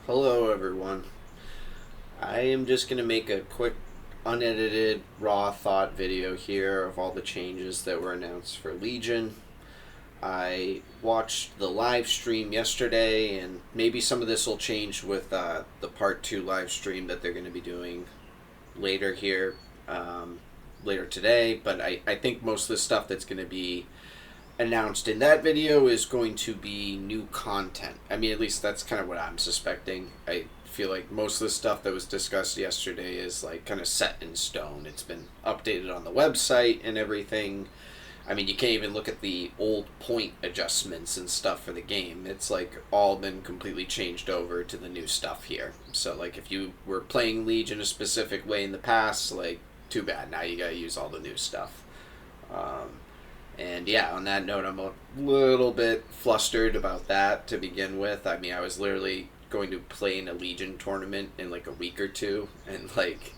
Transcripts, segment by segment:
Hello, everyone. I am just going to make a quick, unedited, raw thought video here of all the changes that were announced for Legion. I watched the live stream yesterday, and maybe some of this will change with the part 2 live stream that they're going to be doing later here, later today. But I think most of the stuff that's going to be announced in that video is going to be new content. I mean, at least that's kind of what I'm suspecting. I feel like most of the stuff that was discussed yesterday is like kind of set in stone. It's been updated on the website and everything. I mean, you can't even look at the old point adjustments and stuff for the game. It's like all been completely changed over to the new stuff here. So like if you were playing Legion a specific way in the past, like too bad. Now you gotta use all the new stuff. And yeah, on that note, I'm a little bit flustered about that to begin with. I mean, I was literally going to play in a Legion tournament in like a week or two, and like,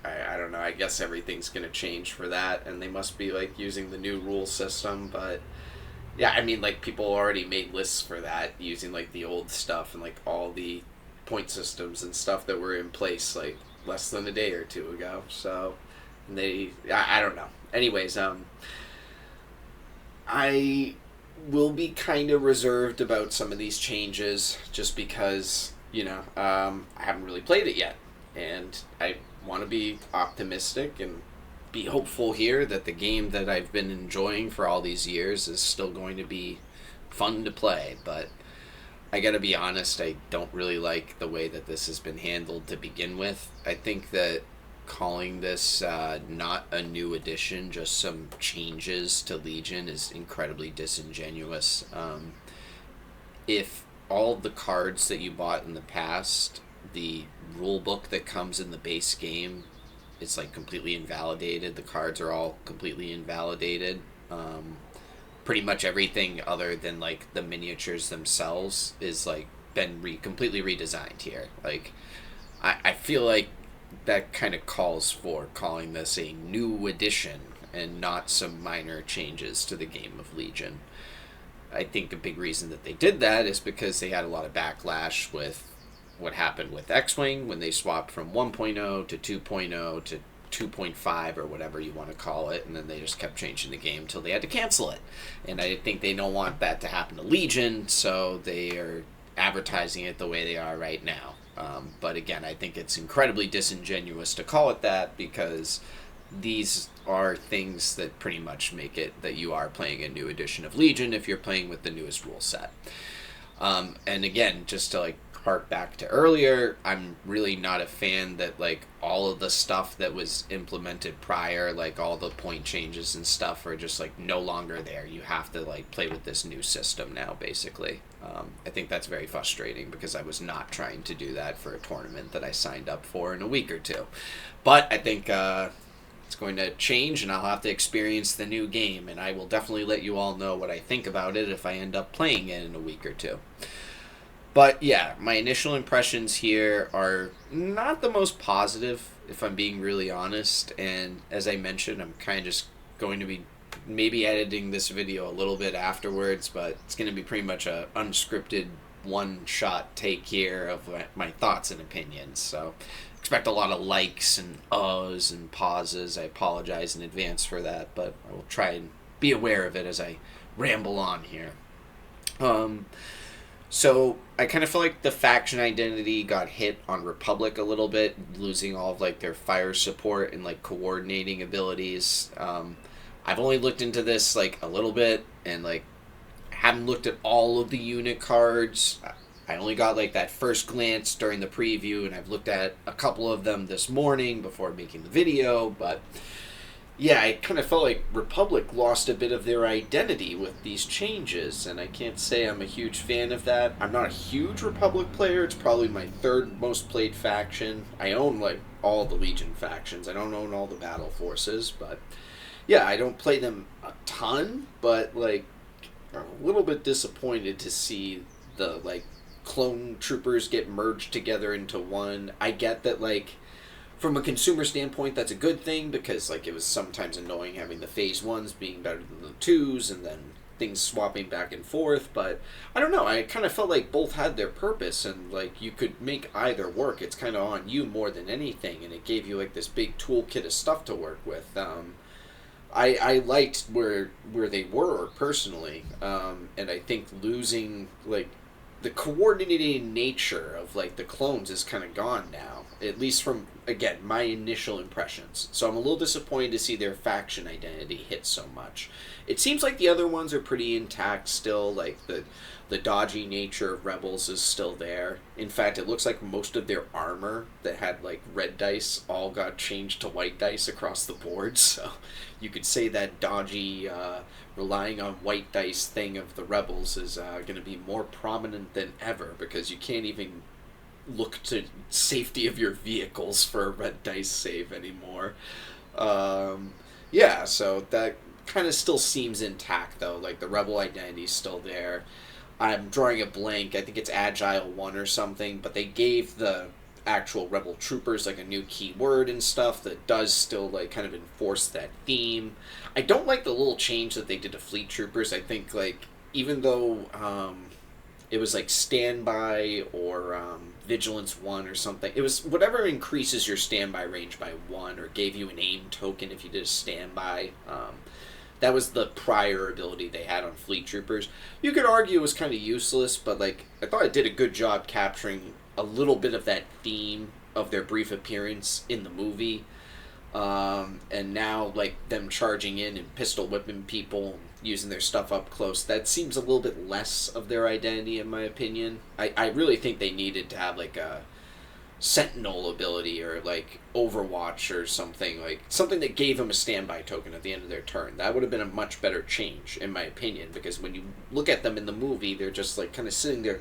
I don't know, I guess everything's going to change for that, and they must be like using the new rule system, but yeah, I mean, like, people already made lists for that using like the old stuff and like all the point systems and stuff that were in place like less than a day or two ago, so I don't know. Anyways, I will be kind of reserved about some of these changes just because, I haven't really played it yet. And I want to be optimistic and be hopeful here that the game that I've been enjoying for all these years is still going to be fun to play. But I gotta be honest, I don't really like the way that this has been handled to begin with. I think that calling this not a new addition, just some changes to Legion, is incredibly disingenuous. If all the cards that you bought in the past, the rule book that comes in the base game, it's like completely invalidated. The cards are all completely invalidated. Pretty much everything other than like the miniatures themselves is like been completely redesigned here. Like I feel like that kind of calls for calling this a new edition and not some minor changes to the game of Legion. I think a big reason that they did that is because they had a lot of backlash with what happened with X-Wing when they swapped from 1.0 to 2.0 to 2.5 or whatever you want to call it, and then they just kept changing the game until they had to cancel it. And I think they don't want that to happen to Legion, so they are advertising it the way they are right now. But again, I think it's incredibly disingenuous to call it that because these are things that pretty much make it that you are playing a new edition of Legion if you're playing with the newest rule set. And again, just to like hark back to earlier, I'm really not a fan that like all of the stuff that was implemented prior, like all the point changes and stuff, are just like no longer there. You have to like play with this new system now, basically. I think that's very frustrating because I was not trying to do that for a tournament that I signed up for in a week or two. But I think it's going to change, and I'll have to experience the new game, and I will definitely let you all know what I think about it if I end up playing it in a week or two. But yeah, my initial impressions here are not the most positive, if I'm being really honest. And as I mentioned, I'm kind of just going to be maybe editing this video a little bit afterwards, but it's going to be pretty much a unscripted one-shot take here of my thoughts and opinions. So expect a lot of likes and uhs and pauses. I apologize in advance for that, but I will try and be aware of it as I ramble on here. So I kind of feel like the faction identity got hit on Republic a little bit, losing all of like their fire support and like coordinating abilities. I've only looked into this like a little bit and like haven't looked at all of the unit cards. I only got like that first glance during the preview, and I've looked at a couple of them this morning before making the video, but yeah, I kind of felt like Republic lost a bit of their identity with these changes, and I can't say I'm a huge fan of that. I'm not a huge Republic player. It's probably my third most played faction. I own like all the Legion factions. I don't own all the battle forces, but yeah, I don't play them a ton, but like I'm a little bit disappointed to see the like clone troopers get merged together into one. I get that like from a consumer standpoint, that's a good thing because like it was sometimes annoying having the phase ones being better than the twos, and then things swapping back and forth, but I don't know. I kind of felt like both had their purpose, and like you could make either work. It's kind of on you more than anything, and it gave you like this big toolkit of stuff to work with. I liked where they were personally, and I think losing like the coordinated nature of like the clones is kind of gone now, at least from again my initial impressions. So I'm a little disappointed to see their faction identity hit so much. It seems like the other ones are pretty intact still, like the dodgy nature of rebels is still there. In fact, it looks like most of their armor that had like red dice all got changed to white dice across the board. So you could say that dodgy relying on white dice thing of the rebels is going to be more prominent than ever, because you can't even look to safety of your vehicles for a red dice save anymore. Yeah, so that kind of still seems intact though. Like the rebel identity is still there. I'm drawing a blank. I think it's Agile 1 or something, but they gave the actual rebel troopers like a new keyword and stuff that does still like kind of enforce that theme. I don't like the little change that they did to fleet troopers. I think like even though it was like standby or vigilance 1 or something, it was whatever increases your standby range by 1 or gave you an aim token if you did a standby. That was the prior ability they had on fleet troopers. You could argue it was kind of useless, but like I thought it did a good job capturing a little bit of that theme of their brief appearance in the movie. And now like them charging in and pistol whipping people, using their stuff up close, that seems a little bit less of their identity in my opinion. I really think they needed to have like a Sentinel ability or like Overwatch or something, like something that gave them a standby token at the end of their turn. That would have been a much better change in my opinion, because when you look at them in the movie, they're just like kind of sitting there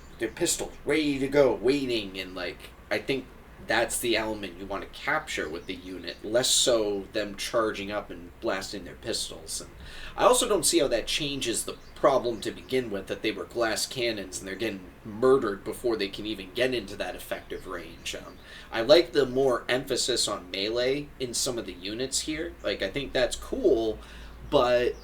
with their pistols ready to go, waiting, and like I think that's the element you want to capture with the unit, less so them charging up and blasting their pistols. And I also don't see how that changes the problem to begin with, that they were glass cannons and they're getting murdered before they can even get into that effective range. I like the more emphasis on melee in some of the units here. Like I think that's cool, but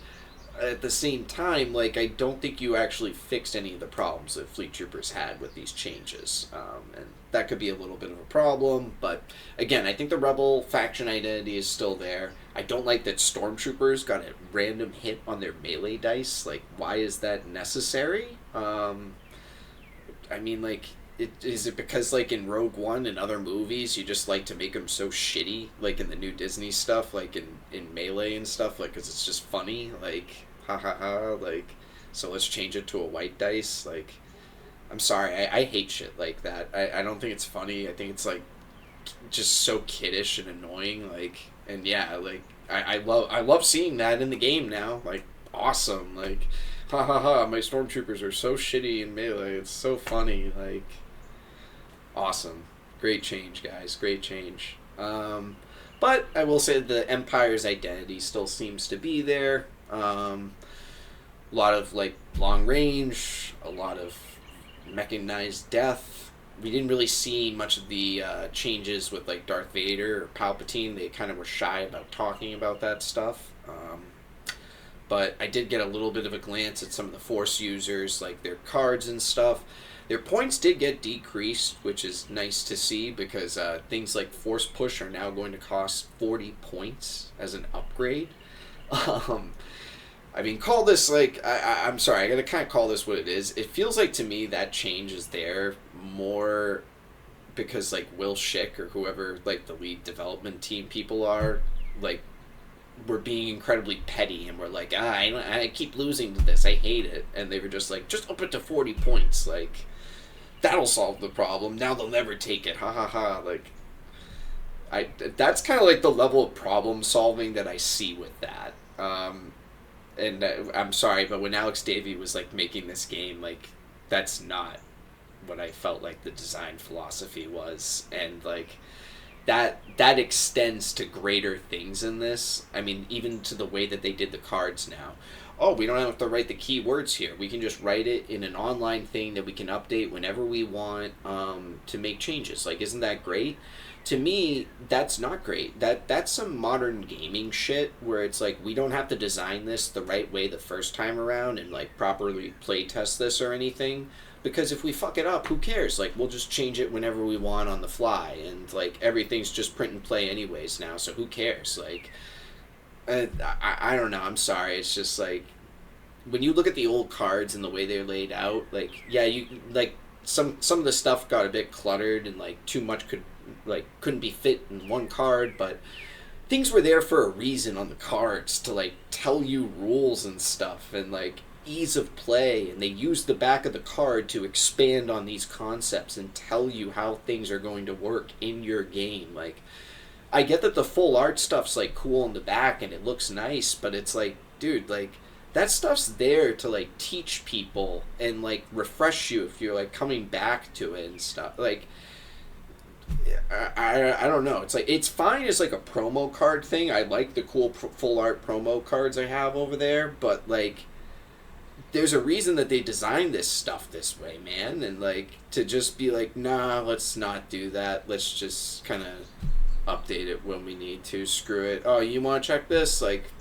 at the same time, like I don't think you actually fixed any of the problems that fleet troopers had with these changes, and that could be a little bit of a problem. But again, I think the rebel faction identity is still there. I don't like that stormtroopers got a random hit on their melee dice. Like, why is that necessary? I mean, like, is it because like in Rogue One and other movies you just like to make them so shitty, like in the new Disney stuff, like in Melee and stuff, like because it's just funny, like ha ha ha, like so let's change it to a white dice. Like I'm sorry, I hate shit like that. I don't think it's funny. I think it's like just so kiddish and annoying, like, and yeah, like I love seeing that in the game now. Like awesome, like ha ha ha, my stormtroopers are so shitty in Melee, it's so funny, like awesome. Great change, guys. Great change. But I will say the Empire's identity still seems to be there. A lot of like long range, a lot of mechanized death. We didn't really see much of the changes with like Darth Vader or Palpatine. They kind of were shy about talking about that stuff. But I did get a little bit of a glance at some of the Force users, like their cards and stuff. Their points did get decreased, which is nice to see, because things like Force Push are now going to cost 40 points as an upgrade. I mean, call this like, I'm sorry, I gotta kind of call this what it is. It feels like to me that change is there more because like Will Schick or whoever like the lead development team people are, like, we're being incredibly petty and we're like, I keep losing to this, I hate it. And they were just like, just up it to 40 points, like, that'll solve the problem. Now they'll never take it, ha ha ha. Like, that's kind of like the level of problem solving that I see with that. And I'm sorry, but when Alex Davey was like making this game, like, that's not what I felt like the design philosophy was. And like that extends to greater things in this. I mean, even to the way that they did the cards now. Oh, we don't have to write the keywords here. We can just write it in an online thing that we can update whenever we want to make changes. Like, isn't that great? to me, that's not great. That's some modern gaming shit where it's like we don't have to design this the right way the first time around and like properly play test this or anything. Because if we fuck it up, who cares? Like we'll just change it whenever we want on the fly, and like everything's just print and play anyways now. So who cares? Like I don't know. I'm sorry. It's just like when you look at the old cards and the way they're laid out, like yeah, you like some of the stuff got a bit cluttered and like too much couldn't be fit in one card, but things were there for a reason on the cards to like tell you rules and stuff and like ease of play, and they used the back of the card to expand on these concepts and tell you how things are going to work in your game. Like I get that the full art stuff's like cool in the back and it looks nice, but it's like, dude, like that stuff's there to like teach people and like refresh you if you're like coming back to it and stuff. Like I don't know. It's like it's fine as like a promo card thing. I like the cool full art promo cards I have over there, but like there's a reason that they designed this stuff this way, man. And like to just be like, nah, let's not do that. Let's just kind of update it when we need to. Screw it. Oh, you want to check this? Like,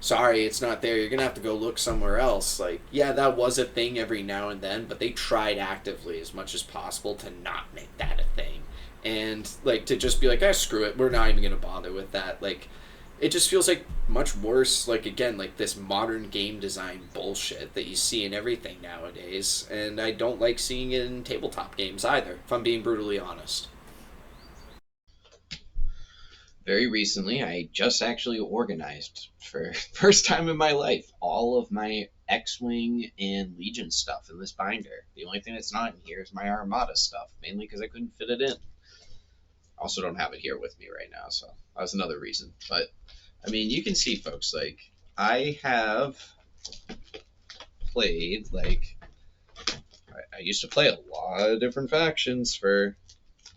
sorry, it's not there. You're gonna have to go look somewhere else. Like, yeah, that was a thing every now and then, but they tried actively as much as possible to not make that a thing. And like to just be like, ah, screw it. We're not even gonna bother with that. Like, it just feels like much worse. Like again, like this modern game design bullshit that you see in everything nowadays, and I don't like seeing it in tabletop games either. If I'm being brutally honest. Very recently, I just actually organized for first time in my life all of my X-wing and Legion stuff in this binder. The only thing that's not in here is my Armada stuff, mainly because I couldn't fit it in. I also don't have it here with me right now, so that was another reason. But I mean, you can see, folks, like I have played like I used to play a lot of different factions for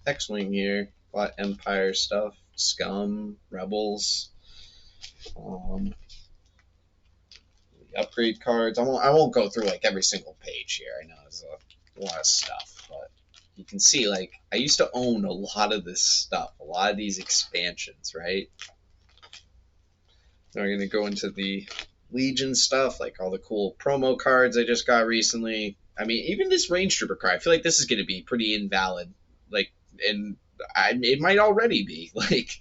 X-wing here, a lot of Empire stuff, Scum, Rebels, um, the upgrade cards. I won't go through like every single page here. I know there's a lot of stuff, but you can see like I used to own a lot of this stuff, a lot of these expansions, right? Now we're gonna go into the Legion stuff, like all the cool promo cards I just got recently. I mean, even this Range Trooper card, I feel like this is gonna be pretty invalid. Like, and it might already be. Like,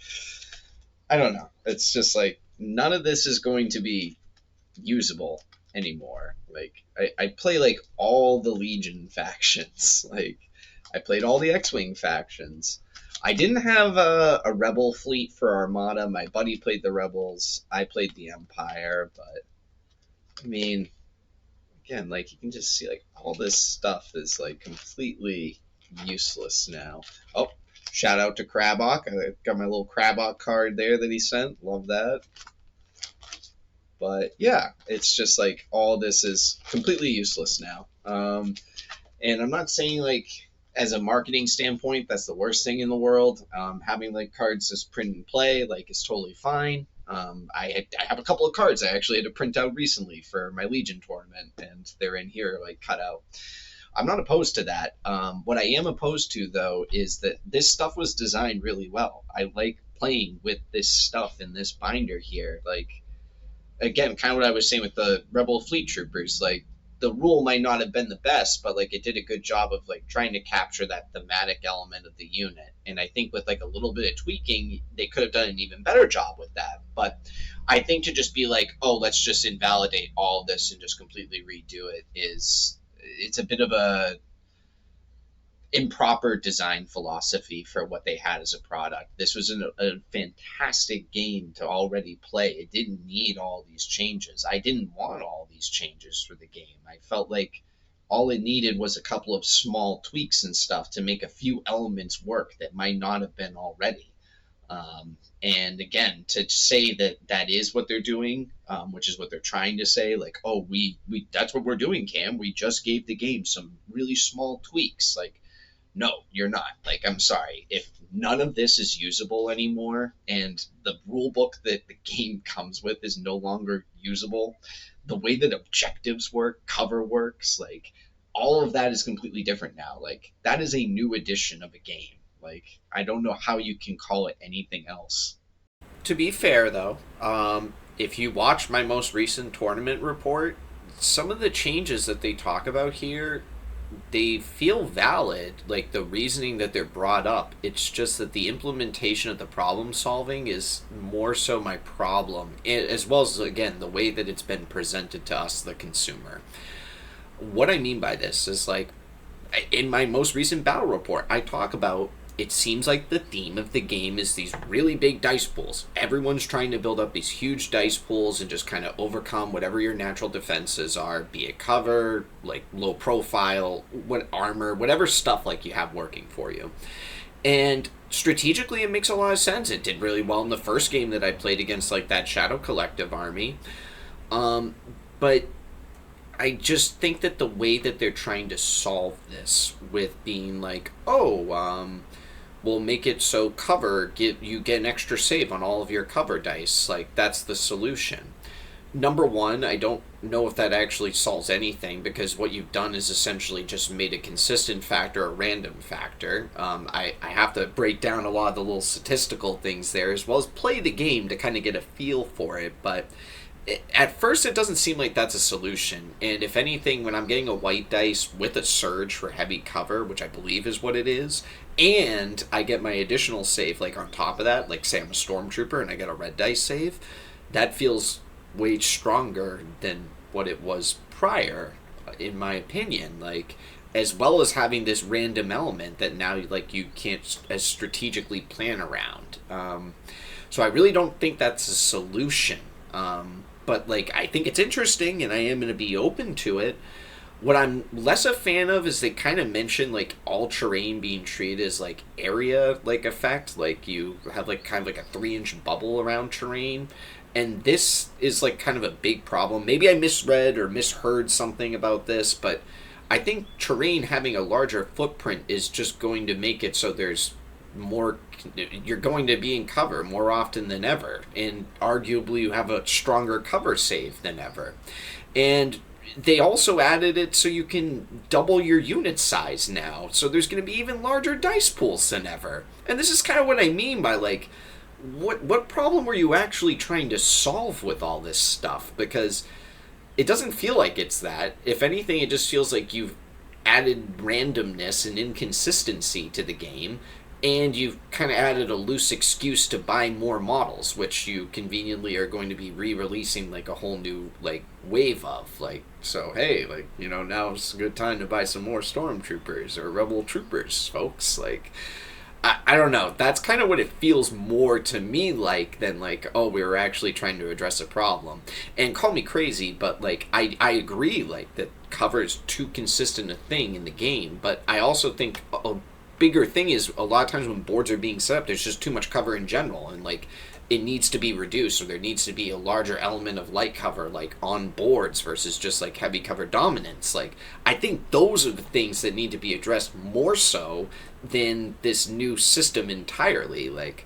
I don't know. It's just like none of this is going to be usable anymore. Like I play like all the Legion factions. Like I played all the X-wing factions. I didn't have a Rebel fleet for Armada. My buddy played the Rebels. I played the Empire. But I mean, again, like you can just see like all this stuff is like completely useless now. Oh, shout out to Krabok. I got my little Krabok card there that he sent. Love that. But yeah, it's just like all this is completely useless now. And I'm not saying like as a marketing standpoint that's the worst thing in the world. Having like cards just print and play like is totally fine. I have a couple of cards I actually had to print out recently for my Legion tournament, and they're in here like cut out. I'm not opposed to that. What I am opposed to though is that this stuff was designed really well. I like playing with this stuff in this binder here. Like again, kind of what I was saying with the Rebel Fleet Troopers, like the rule might not have been the best, but like it did a good job of like trying to capture that thematic element of the unit. And I think with like a little bit of tweaking, they could have done an even better job with that. But I think to just be like, oh, let's just invalidate all of this and just completely redo it is it's a bit of a improper design philosophy for what they had as a product. This was a fantastic game to already play. It didn't need all these changes. I didn't want all these changes for the game. I felt like all it needed was a couple of small tweaks and stuff to make a few elements work that might not have been already. And again, to say that that is what they're doing, which is what they're trying to say, like, oh, we that's what we're doing, Cam. We just gave the game some really small tweaks. Like, no, you're not. Like, I'm sorry. If none of this is usable anymore and the rule book that the game comes with is no longer usable, the way that objectives work, cover works, like, all of that is completely different now. Like, that is a new edition of a game. Like, I don't know how you can call it anything else. To be fair, though, if you watch my most recent tournament report, some of the changes that they talk about here, they feel valid. Like the reasoning that they're brought up, it's just that the implementation of the problem solving is more so my problem, as well as, again, the way that it's been presented to us, the consumer. What I mean by this is like, in my most recent battle report, I talk about it seems like the theme of the game is these really big dice pools. Everyone's trying to build up these huge dice pools and just kind of overcome whatever your natural defenses are, be it cover, like low profile, what armor, whatever stuff like you have working for you. And strategically, it makes a lot of sense. It did really well in the first game that I played against like that Shadow Collective army. But I just think that the way that they're trying to solve this with being like, oh, we'll make it so cover you get an extra save on all of your cover dice. Like that's the solution. Number one, I don't know if that actually solves anything because what you've done is essentially just made a consistent factor a random factor. I have to break down a lot of the little statistical things there as well as play the game to kind of get a feel for it, but at first it doesn't seem like that's a solution. And if anything, when I'm getting a white dice with a surge for heavy cover, which I believe is what it is, and I get my additional save like on top of that, like say I'm a stormtrooper and I get a red dice save, that feels way stronger than what it was prior, in my opinion. Like, as well as having this random element that now like you can't as strategically plan around. So I really don't think that's a solution. But like I think it's interesting and I am going to be open to it. What I'm less a fan of is they kind of mention like all terrain being treated as like area like effect, like you have like kind of like a 3-inch bubble around terrain, and this is like kind of a big problem. Maybe I misread or misheard something about this, but I think terrain having a larger footprint is just going to make it so there's more, you're going to be in cover more often than ever, and arguably you have a stronger cover save than ever. And they also added it so you can double your unit size now, so there's going to be even larger dice pools than ever. And this is kind of what I mean by like, what problem were you actually trying to solve with all this stuff? Because it doesn't feel like it's that. If anything, it just feels like you've added randomness and inconsistency to the game, and you've kind of added a loose excuse to buy more models, which you conveniently are going to be re-releasing like a whole new like wave of. Like, so hey, like, you know, now's a good time to buy some more stormtroopers or rebel troopers, folks. Like, I don't know. That's kind of what it feels more to me like than like, oh, we were actually trying to address a problem. And call me crazy, but like I agree like that cover is too consistent a thing in the game, but I also think a bigger thing is a lot of times when boards are being set up, there's just too much cover in general, and like it needs to be reduced, or there needs to be a larger element of light cover like on boards versus just like heavy cover dominance. Like I think those are the things that need to be addressed more so than this new system entirely. Like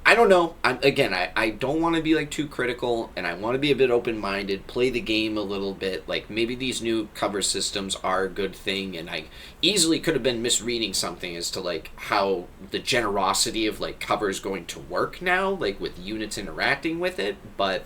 I don't know. I don't want to be like too critical, and I want to be a bit open-minded, play the game a little bit. Like maybe these new cover systems are a good thing, and I easily could have been misreading something as to like how the generosity of like cover is going to work now, like with units interacting with it. But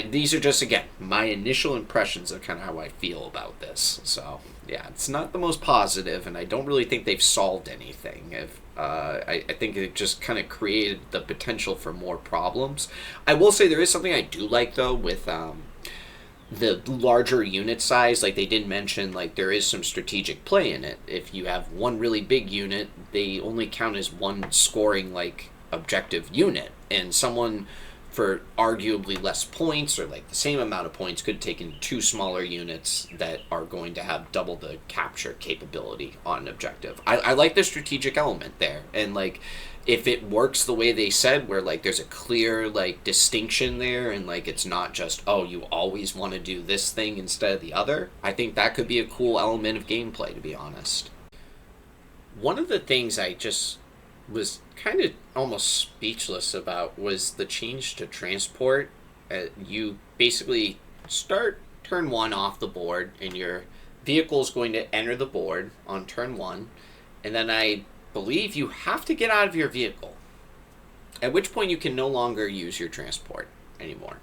these are just, again, my initial impressions of kind of how I feel about this. So yeah, it's not the most positive, and I don't really think they've solved anything. I think it just kind of created the potential for more problems. I will say there is something I do like though with the larger unit size. Like they did mention, like there is some strategic play in it. If you have one really big unit, they only count as one scoring like objective unit, and someone for arguably less points or like the same amount of points could take in two smaller units that are going to have double the capture capability on an objective. I like the strategic element there, and like if it works the way they said, where like there's a clear like distinction there, and like it's not just, oh, you always want to do this thing instead of the other, I think that could be a cool element of gameplay, to be honest. One of the things I just was kind of almost speechless about was the change to transport. You basically start turn one off the board, and your vehicle is going to enter the board on turn one, and then I believe you have to get out of your vehicle, at which point you can no longer use your transport anymore.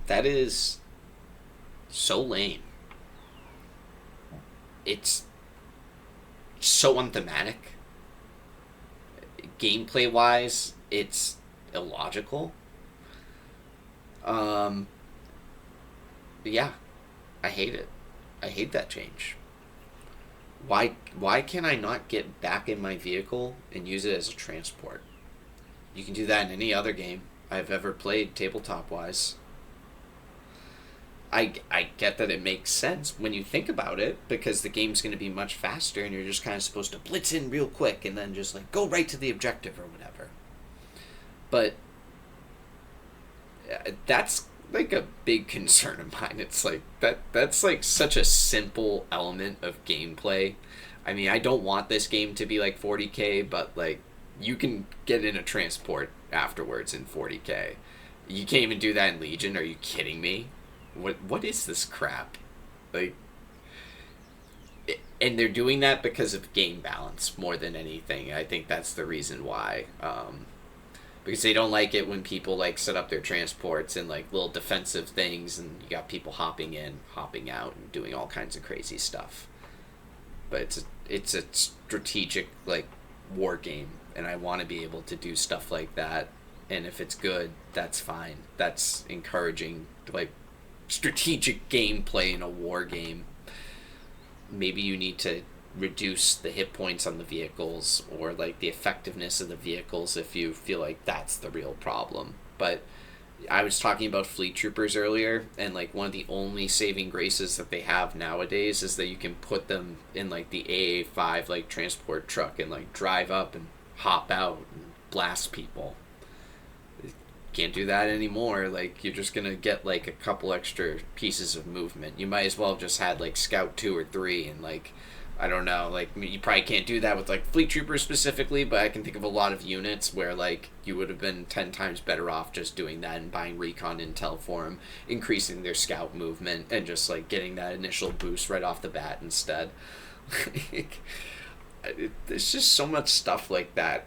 That is so lame. It's so unthematic. Gameplay wise, it's illogical. Yeah, I hate it. I hate that change. Why can I not get back in my vehicle and use it as a transport? You can do that in any other game I've ever played tabletop wise. I get that it makes sense when you think about it, because the game's going to be much faster and you're just kind of supposed to blitz in real quick and then just like go right to the objective or whatever. But that's like a big concern of mine. It's like that's like such a simple element of gameplay. I mean, I don't want this game to be like 40K, but like you can get in a transport afterwards in 40K. You can't even do that in Legion. Are you kidding me? What is this crap? Like, and they're doing that because of game balance more than anything. I think that's the reason why. Because they don't like it when people like set up their transports and like little defensive things, and you got people hopping in, hopping out, and doing all kinds of crazy stuff. But it's a strategic like war game, and I want to be able to do stuff like that. And if it's good, that's fine. That's encouraging like strategic gameplay in a war game. Maybe you need to reduce the hit points on the vehicles or like the effectiveness of the vehicles if you feel like that's the real problem. But I was talking about fleet troopers earlier, and like one of the only saving graces that they have nowadays is that you can put them in like the AA5 like transport truck and like drive up and hop out and blast people. Can't do that anymore. Like, you're just gonna get like a couple extra pieces of movement. You might as well have just had like Scout 2 or 3, and like, I don't know, like you probably can't do that with like fleet troopers specifically, but I can think of a lot of units where like you would have been 10 times better off just doing that and buying recon intel for them, increasing their scout movement, and just like getting that initial boost right off the bat instead. There's just so much stuff like that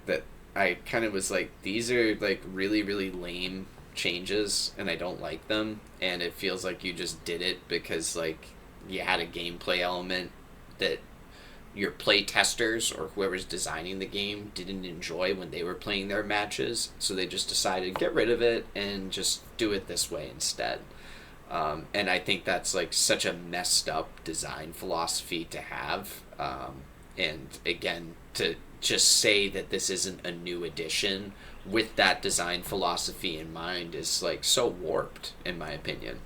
I kind of was like, these are like really, really lame changes, and I don't like them. And it feels like you just did it because like you had a gameplay element that your play testers or whoever's designing the game didn't enjoy when they were playing their matches. So they just decided to get rid of it and just do it this way instead. And I think that's like such a messed up design philosophy to have. And again, to just say that this isn't a new addition with that design philosophy in mind is like so warped, in my opinion.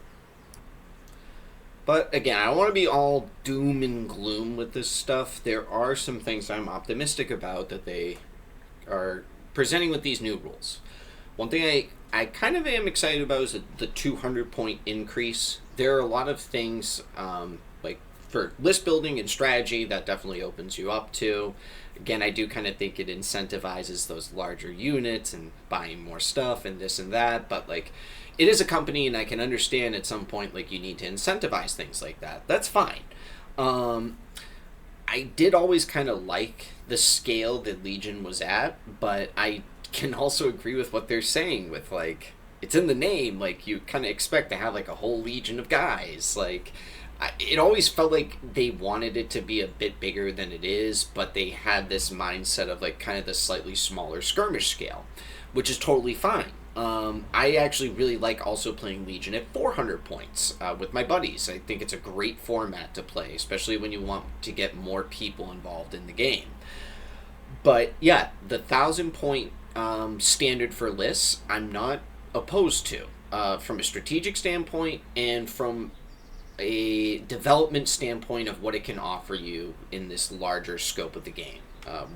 But again, I don't want to be all doom and gloom with this stuff. There are some things I'm optimistic about that they are presenting with these new rules. One thing I kind of am excited about is the 200 point increase. There are a lot of things like for list building and strategy that definitely opens you up to. Again, I do kind of think it incentivizes those larger units and buying more stuff and this and that, but like it is a company, and I can understand at some point like you need to incentivize things like that. That's fine. I did always kind of like the scale that Legion was at, but I can also agree with what they're saying with like it's in the name, like you kind of expect to have like a whole legion of guys. Like it always felt like they wanted it to be a bit bigger than it is, but they had this mindset of like kind of the slightly smaller skirmish scale, which is totally fine. I actually really like also playing Legion at 400 points with my buddies. I think it's a great format to play, especially when you want to get more people involved in the game. But yeah, the 1,000 point standard for lists, I'm not opposed to from a strategic standpoint and from a development standpoint of what it can offer you in this larger scope of the game.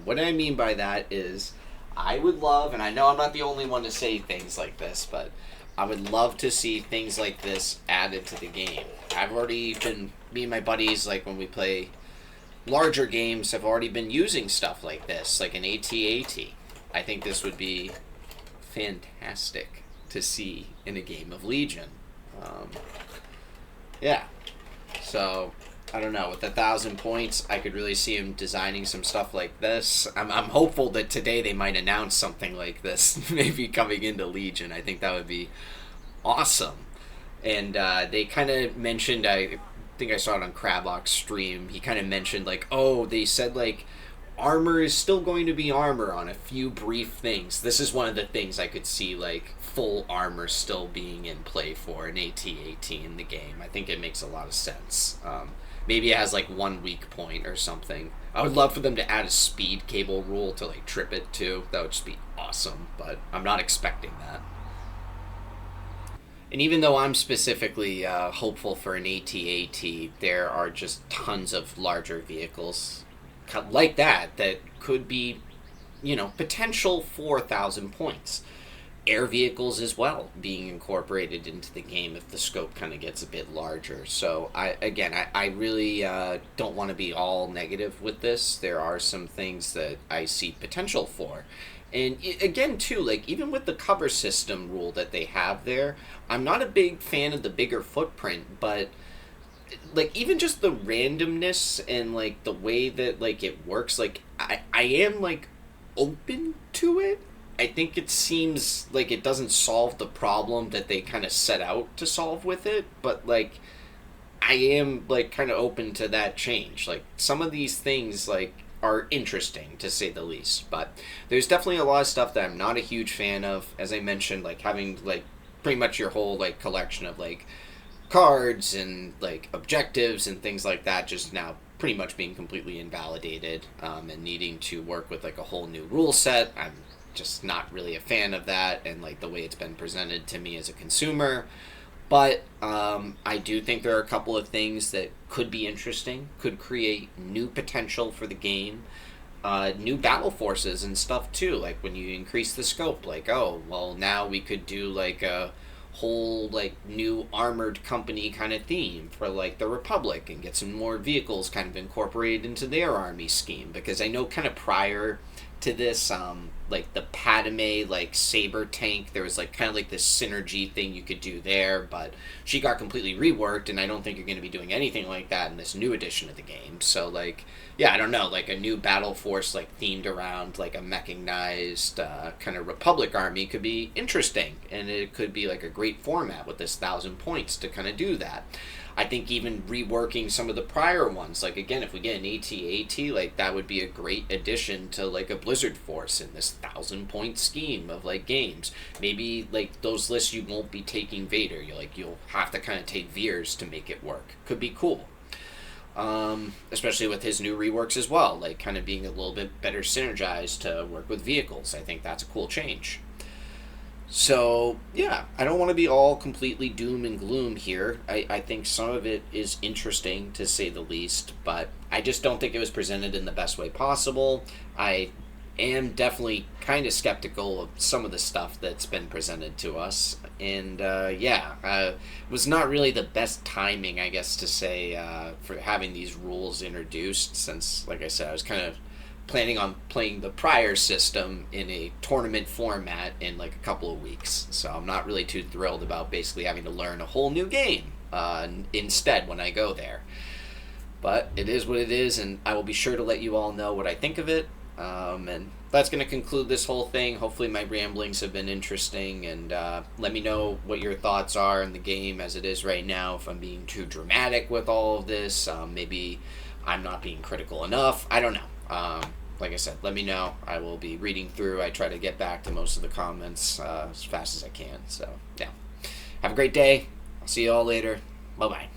What I mean by that is I would love, and I know I'm not the only one to say things like this, but I would love to see things like this added to the game. I've already been, me and my buddies, like when we play larger games, have already been using stuff like this, like an AT-AT. I think this would be fantastic to see in a game of Legion. Yeah. So I don't know. With 1,000 points, I could really see him designing some stuff like this. I'm hopeful that today they might announce something like this, maybe coming into Legion. I think that would be awesome. And they kind of mentioned, I think I saw it on Crablock's stream. He kind of mentioned like, oh, they said like armor is still going to be armor on a few brief things. This is one of the things I could see like full armor still being in play for an AT-AT in the game. I think it makes a lot of sense. Maybe it has like one weak point or something. I would love for them to add a speed cable rule to like trip it too. That would just be awesome, but I'm not expecting that. And even though I'm specifically hopeful for an AT-AT, there are just tons of larger vehicles like that could be, potential 4,000 points. Air vehicles as well being incorporated into the game if the scope kind of gets a bit larger. So I really don't want to be all negative with this. There are some things that I see potential for. And again, too, like even with the cover system rule that they have there, I'm not a big fan of the bigger footprint, but like even just the randomness and like the way that like it works, like I am like open to it. I think it seems like it doesn't solve the problem that they kind of set out to solve with it, but like I am like kind of open to that change. Like some of these things like are interesting to say the least, but there's definitely a lot of stuff that I'm not a huge fan of. As I mentioned, like having like pretty much your whole like collection of like cards and like objectives and things like that just now pretty much being completely invalidated, and needing to work with like a whole new rule set. I'm just not really a fan of that and like the way it's been presented to me as a consumer. But I do think there are a couple of things that could be interesting, could create new potential for the game, new battle forces and stuff too. Like when you increase the scope, like, oh, well, now we could do like a whole like new armored company kind of theme for like the Republic and get some more vehicles kind of incorporated into their army scheme. Because I know kind of prior to this, like the Padme like saber tank, there was like kind of like this synergy thing you could do there, but she got completely reworked, and I don't think you're going to be doing anything like that in this new edition of the game. So like, yeah, I don't know, like a new battle force like themed around like a mechanized kind of Republic army could be interesting, and it could be like a great format with this 1,000 points to kind of do that. I think even reworking some of the prior ones, like again, if we get an AT-AT, like that would be a great addition to like a Blizzard Force in this 1,000 point scheme of like games. Maybe like those lists you won't be taking Vader. You'll have to kind of take Veers to make it work. Could be cool. Especially with his new reworks as well, like kind of being a little bit better synergized to work with vehicles. I think that's a cool change. So, yeah, I don't want to be all completely doom and gloom here. I think some of it is interesting, to say the least, but I just don't think it was presented in the best way possible. I am definitely kind of skeptical of some of the stuff that's been presented to us. And, it was not really the best timing, I guess, to say, for having these rules introduced, since, like I said, I was kind of planning on playing the prior system in a tournament format in like a couple of weeks. So I'm not really too thrilled about basically having to learn a whole new game instead when I go there. But it is what it is, and I will be sure to let you all know what I think of it. And that's going to conclude this whole thing. Hopefully my ramblings have been interesting, and let me know what your thoughts are in the game as it is right now. If I'm being too dramatic with all of this, maybe I'm not being critical enough. I don't know. Like I said, let me know. I will be reading through. I try to get back to most of the comments as fast as I can. So, yeah. Have a great day. I'll see you all later. Bye-bye.